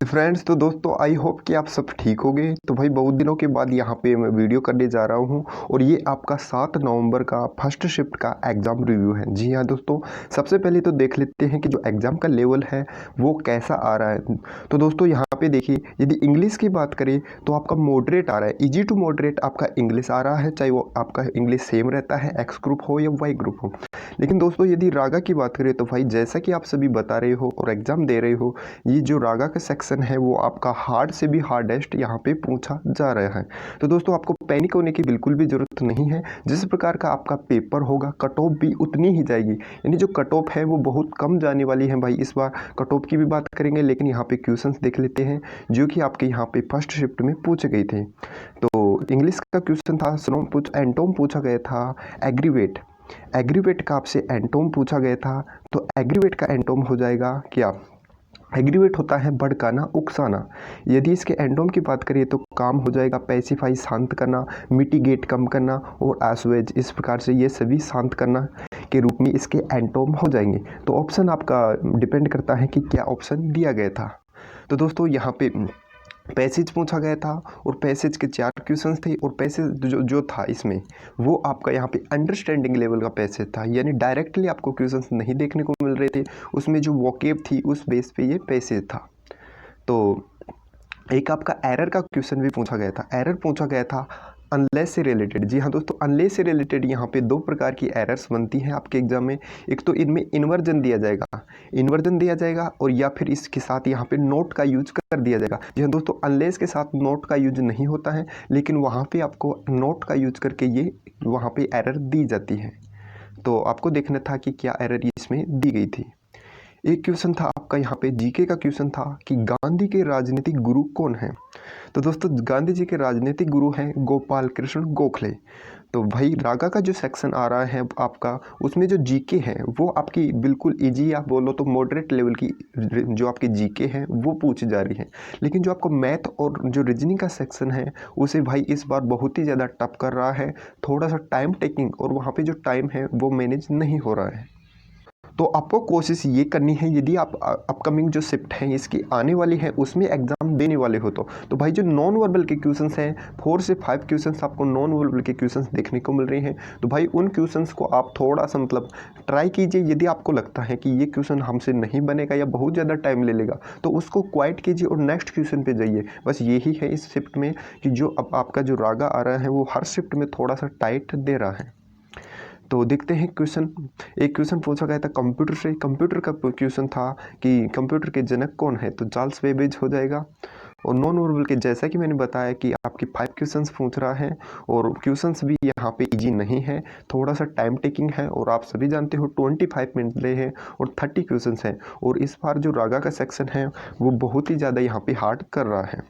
Friends, तो दोस्तों I hope कि आप सब ठीक होंगे। तो भाई बहुत दिनों के बाद यहाँ पे मैं वीडियो करने जा रहा हूँ और ये आपका 7 नवंबर का फर्स्ट शिफ्ट का एग्ज़ाम रिव्यू है। जी हाँ दोस्तों, सबसे पहले तो देख लेते हैं कि जो एग्ज़ाम का लेवल है वो कैसा आ रहा है। तो दोस्तों यहाँ पे देखिए, यदि इंग्लिश की बात करें तो आपका मॉडरेट आ रहा है, ईजी टू मॉडरेट आपका इंग्लिश आ रहा है, चाहे वो आपका इंग्लिश सेम रहता है, एक्स ग्रुप हो या वाई ग्रुप हो। लेकिन दोस्तों यदि रागा की बात करें तो भाई जैसा कि आप सभी बता रहे हो और एग्ज़ाम दे रहे हो, ये जो रागा का सेक्शन है वो आपका हार्ड से भी हार्डेस्ट यहाँ पे पूछा जा रहा है। तो दोस्तों आपको पैनिक होने की बिल्कुल भी ज़रूरत नहीं है। जिस प्रकार का आपका पेपर होगा कट ऑफ भी उतनी ही जाएगी, यानी जो कट ऑफ है वो बहुत कम जाने वाली है। भाई इस बार कट ऑफ की भी बात करेंगे, लेकिन यहाँ पे क्वेश्चंस देख लेते हैं जो कि आपके यहाँ पे फर्स्ट शिफ्ट में पूछे गए थे। तो इंग्लिश का क्वेश्चन था, एंटोम पूछा गया था, एग्रीवेट एग्रीवेट का आपसे एंटोम पूछा गया था। तो एग्रीवेट का एंटोम हो जाएगा क्या? एग्रीवेट होता है भड़काना, उकसाना। यदि इसके एंटोम की बात करिए तो काम हो जाएगा पैसिफाई, शांत करना, मिटिगेट कम करना, और एसवेज, इस प्रकार से ये सभी शांत करना के रूप में इसके एंटोम हो जाएंगे। तो ऑप्शन आपका डिपेंड करता है कि क्या ऑप्शन दिया गया था। तो दोस्तों यहाँ पे पैसेज पूछा गया था और पैसेज के 4 क्वेश्चंस थे, और पैसेज जो था इसमें वो आपका यहाँ पे अंडरस्टैंडिंग लेवल का पैसेज था, यानी डायरेक्टली आपको क्वेश्चंस नहीं देखने को मिल रहे थे, उसमें जो वोकेब थी उस बेस पे ये पैसेज था। तो एक आपका एरर का क्वेश्चन भी पूछा गया था। एरर पूछा गया था अनलेस से रिलेटेड। जी हाँ दोस्तों, अनलेस से रिलेटेड यहाँ पे 2 प्रकार की एरर्स बनती हैं आपके एग्जाम में। एक तो इनमें इन्वर्जन दिया जाएगा और या फिर इसके साथ यहाँ पे नोट का यूज कर दिया जाएगा। जी हाँ दोस्तों, अनलेस के साथ नोट का यूज नहीं होता है, लेकिन वहाँ पे आपको नोट का यूज करके ये वहाँ पे एरर दी जाती है। तो आपको देखना था कि क्या एरर इसमें दी गई थी। एक क्वेश्चन था आपका यहाँ पे जीके का क्वेश्चन था कि गांधी के राजनीतिक गुरु कौन है। तो दोस्तों गांधी जी के राजनीतिक गुरु हैं गोपाल कृष्ण गोखले। तो भाई रागा का जो सेक्शन आ रहा है आपका, उसमें जो जीके है वो आपकी बिल्कुल इजी, आप बोलो तो मॉडरेट लेवल की जो आपकी जीके है वो पूछी जा रही है। लेकिन जो आपको मैथ और जो रीजनिंग का सेक्शन है उसे भाई इस बार बहुत ही ज़्यादा टफ कर रहा है, थोड़ा सा टाइम टेकिंग, और वहाँ पे जो टाइम है वो मैनेज नहीं हो रहा है। तो आपको कोशिश ये करनी है, यदि आप अपकमिंग जो शिफ्ट है इसकी आने वाली है उसमें एग्जाम देने वाले हो तो भाई जो नॉन वर्बल के क्वेश्चंस हैं 4 से 5 क्वेश्चंस आपको नॉन वर्बल के क्वेश्चंस देखने को मिल रहे हैं। तो भाई उन क्वेश्चंस को आप थोड़ा सा ट्राई कीजिए। यदि आपको लगता है कि ये क्वेश्चन हमसे नहीं बनेगा या बहुत ज़्यादा टाइम ले लेगा तो उसको क्वाइट कीजिए और नेक्स्ट क्वेश्चन पे जाइए। बस यही है इस शिफ्ट में कि जो अब आपका जो रागा आ रहा है वो हर शिफ्ट में थोड़ा सा टाइट दे रहा है। तो देखते हैं क्वेश्चन। एक क्वेश्चन पूछा गया था कंप्यूटर से। कंप्यूटर का क्वेश्चन था कि कंप्यूटर के जनक कौन है, तो चार्ल्स बेबेज हो जाएगा। और नॉन वर्बल के जैसा कि मैंने बताया कि आपके 5 क्वेश्चंस पूछ रहा है, और क्वेश्चंस भी यहाँ पे इजी नहीं है, थोड़ा सा टाइम टेकिंग है, और आप सभी जानते हो 25 मिनट ले हैं और 30 क्वेश्चंस हैं। और इस बार जो रागा का सेक्शन है वो बहुत ही ज़्यादा यहाँ पे हार्ड कर रहा है।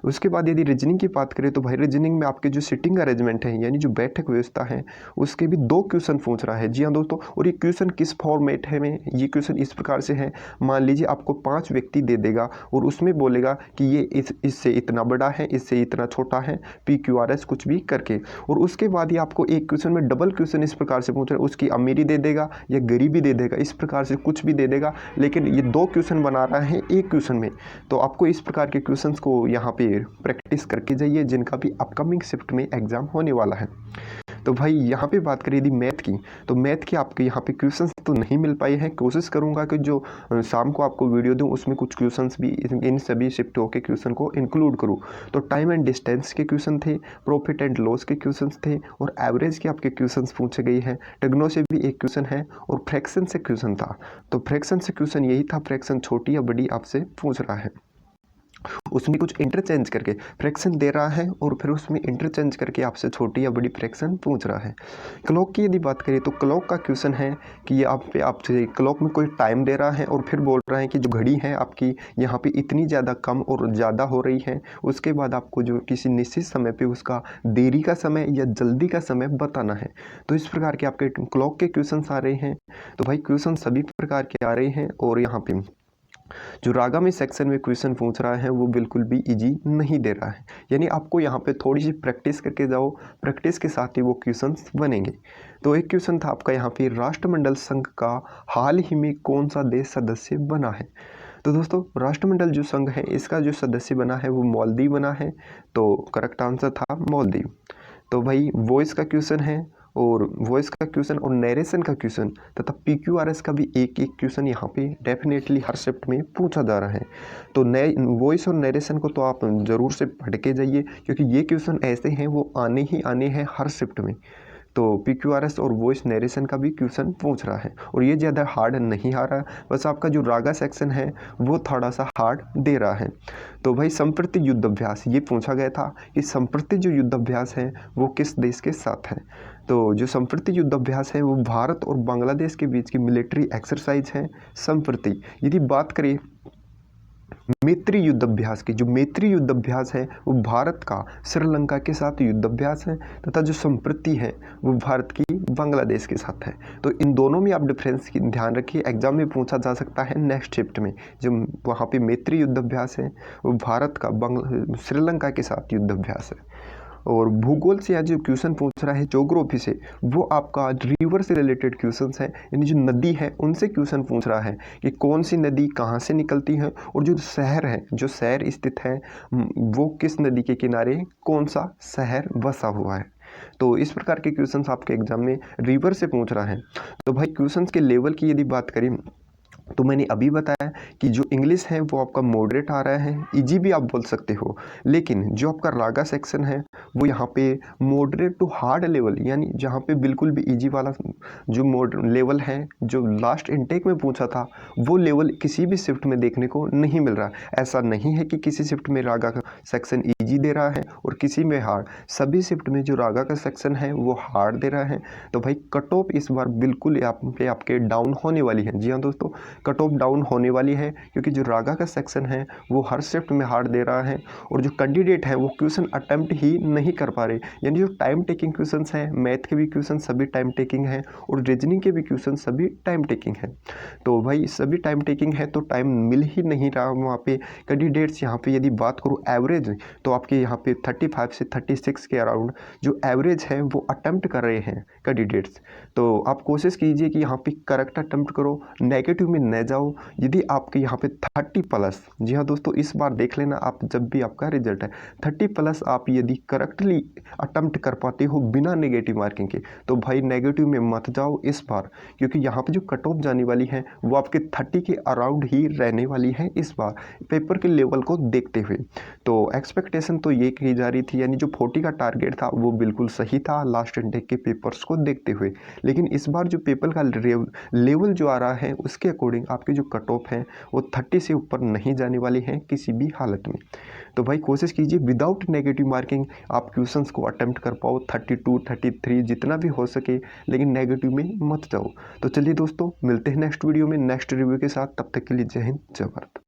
उसके बाद यदि रीजनिंग की बात करें तो भाई रीजनिंग में आपके जो सिटिंग अरेंजमेंट है, यानी जो बैठक व्यवस्था है, उसके भी 2 क्वेश्चन पूछ रहा है। जी हाँ दोस्तों, और ये क्वेश्चन किस फॉर्मेट है में, ये क्वेश्चन इस प्रकार से है। मान लीजिए आपको 5 व्यक्ति दे देगा और उसमें बोलेगा कि ये इससे इतना बड़ा है, इससे इतना छोटा है, PQRS कुछ भी करके। और उसके बाद ये आपको एक क्वेश्चन में डबल क्वेश्चन इस प्रकार से पूछ रहा है, उसकी अमीरी दे देगा या गरीबी दे देगा, इस प्रकार से कुछ भी दे देगा, लेकिन ये 2 क्वेश्चन बना रहा है एक क्वेश्चन में। तो आपको इस प्रकार के क्वेश्चंस को यहाँ पे प्रैक्टिस करके जाइए, जिनका भी अपकमिंग शिफ्ट में एग्जाम होने वाला है। तो भाई यहाँ पे बात करें यदि मैथ की, तो मैथ के आपके यहाँ पे क्वेश्चंस तो नहीं मिल पाए हैं। कोशिश करूँगा कि जो शाम को आपको वीडियो दूँ उसमें कुछ क्वेश्चंस भी इन सभी शिफ्टों के क्वेश्चन को इंक्लूड करूँ। तो टाइम एंड डिस्टेंस के क्वेश्चन थे, प्रॉफिट एंड लॉस के क्वेश्चंस थे, और एवरेज के आपके क्वेश्चंस पूछे गए हैं। टेग्नो से भी एक क्वेश्चन है, और फ्रैक्शन से क्वेश्चन था। तो फ्रैक्शन से क्वेश्चन यही था, फ्रैक्शन छोटी या बड़ी आपसे पूछ रहा है। उसमें कुछ इंटरचेंज करके फ्रैक्शन दे रहा है और फिर उसमें इंटरचेंज करके आपसे छोटी या बड़ी फ्रैक्शन पूछ रहा है। क्लॉक की यदि बात करें तो क्लॉक का क्वेश्चन है कि ये आपसे क्लॉक में कोई टाइम दे रहा है और फिर बोल रहा है कि जो घड़ी है आपकी यहाँ पे इतनी ज़्यादा कम और ज़्यादा हो रही है। उसके बाद आपको जो किसी निश्चित समय पे उसका देरी का समय या जल्दी का समय बताना है। तो इस प्रकार के आपके क्लॉक के क्वेश्चन आ रहे हैं। तो भाई क्वेश्चन सभी प्रकार के आ रहे हैं, और यहाँ पे जो रागा में सेक्शन में क्वेश्चन पूछ रहा है वो बिल्कुल भी इजी नहीं दे रहा है, यानी आपको यहाँ पे थोड़ी सी प्रैक्टिस करके जाओ, प्रैक्टिस के साथ ही वो क्वेश्चंस बनेंगे। तो एक क्वेश्चन था आपका यहाँ पे, राष्ट्रमंडल संघ का हाल ही में कौन सा देश सदस्य बना है। तो दोस्तों राष्ट्रमंडल जो संघ है इसका जो सदस्य बना है वो मालदीव बना है, तो करेक्ट आंसर था मालदीव। तो भाई वॉइस का क्वेश्चन है, और वॉइस का क्वेश्चन और नरेशन का क्वेश्चन तथा PQRS का भी एक एक क्वेश्चन यहाँ पे डेफिनेटली हर शिफ्ट में पूछा जा रहा है। तो नए वॉइस और नरेशन को तो आप ज़रूर से पढ़ के जाइए, क्योंकि ये क्वेश्चन ऐसे हैं वो आने ही आने हैं हर शिफ्ट में। तो PQRS और वॉइस नरेशन का भी क्वेश्चन पूछ रहा है, और ये ज़्यादा हार्ड नहीं आ रहा, बस आपका जो रागा सेक्शन है वो थोड़ा सा हार्ड दे रहा है। तो भाई संप्रति युद्ध अभ्यास ये पूछा गया था कि संप्रति जो युद्ध अभ्यास है वो किस देश के साथ है। तो जो संप्रति युद्ध अभ्यास है वो भारत और बांग्लादेश के बीच की मिलिट्री एक्सरसाइज है संप्रति। यदि बात करें मैत्री युद्ध अभ्यास की, जो मैत्री युद्ध अभ्यास है वो भारत का श्रीलंका के साथ युद्ध अभ्यास है, तथा जो संप्रति है वो भारत की बांग्लादेश के साथ है। तो इन दोनों में आप डिफरेंस की ध्यान रखिए, एग्जाम में पूछा जा सकता है नेक्स्ट शिफ्ट में। जो वहाँ पे मैत्री युद्ध अभ्यास है वो भारत का श्रीलंका के साथ युद्ध अभ्यास है। और भूगोल से आज जो क्वेश्चन पूछ रहा है ज्योग्राफी से, वो आपका रिवर से रिलेटेड क्वेश्चन है, यानी जो नदी है उनसे क्वेश्चन पूछ रहा है कि कौन सी नदी कहाँ से निकलती है, और जो शहर है, जो शहर स्थित है वो किस नदी के किनारे कौन सा शहर बसा हुआ है। तो इस प्रकार के क्वेश्चंस आपके एग्जाम में रिवर से पूछ रहा है। तो भाई क्वेश्चंस के लेवल की यदि बात करें तो मैंने अभी बताया कि जो इंग्लिश है वो आपका मॉडरेट आ रहा है, इजी भी आप बोल सकते हो, लेकिन जो आपका रागा सेक्शन है वो यहाँ पे मॉडरेट टू हार्ड लेवल, यानी जहाँ पे बिल्कुल भी इजी वाला जो लेवल है जो लास्ट इनटेक में पूछा था वो लेवल किसी भी शिफ्ट में देखने को नहीं मिल रहा। ऐसा नहीं है कि किसी शिफ्ट में रागा का सेक्शन ईजी दे रहा है और किसी में हार्ड, सभी शिफ्ट में जो रागा का सेक्शन है वो हार्ड दे रहा है। तो भाई कट ऑफ इस बार बिल्कुल आपके डाउन होने वाली है। जी हाँ दोस्तों, कट ऑफ डाउन होने वाली है, क्योंकि जो रागा का सेक्शन है वो हर शिफ्ट में हार्ड दे रहा है, और जो कैंडिडेट है वो क्वेश्चन अटेम्प्ट ही नहीं कर पा रहे। यानी जो टाइम टेकिंग क्वेश्चंस हैं, मैथ के भी क्वेश्चन सभी टाइम टेकिंग हैं, और रीजनिंग के भी क्वेश्चन सभी टाइम टेकिंग हैं। तो भाई सभी टाइम टेकिंग है तो टाइम मिल ही नहीं रहा वहाँ पे कैंडिडेट्स। यहाँ पे यदि बात करूँ एवरेज, तो आपके यहाँ पे 35 से 36 के अराउंड जो एवरेज है वो अटेम्प्ट कर रहे हैं कैंडिडेट्स। तो आप कोशिश कीजिए कि यहाँ पे करेक्ट अटेम्प्ट करो, नेगेटिव में न जाओ। यदि आपके यहाँ पे 30+, जी हाँ दोस्तों इस बार देख लेना आप जब भी आपका रिजल्ट है 30+ आप यदि करेक्टली अटेम्प्ट कर पाते हो बिना नेगेटिव मार्किंग के, तो भाई नेगेटिव में मत जाओ इस बार, क्योंकि यहाँ पे जो कट ऑफ जाने वाली है वो आपके 30 के अराउंड ही रहने वाली है इस बार पेपर के लेवल को देखते हुए। तो एक्सपेक्टेशन तो ये की जा रही थी, यानी जो 40 का टारगेट था वो बिल्कुल सही था लास्ट इनटेक के पेपर्स को देखते हुए, लेकिन इस बार जो पेपर का लेवल जो आ रहा है उसके अकॉर्डिंग आपकी जो कट ऑफ है वो 30 से ऊपर नहीं जाने वाली है किसी भी हालत में। तो भाई कोशिश कीजिए विदाउट नेगेटिव मार्किंग आप क्वेश्चंस को अटेम्प्ट कर पाओ 32, 33 जितना भी हो सके, लेकिन नेगेटिव में मत जाओ। तो चलिए दोस्तों मिलते हैं नेक्स्ट वीडियो में नेक्स्ट रिव्यू के साथ, तब तक के लिए जय हिंद जय भारत।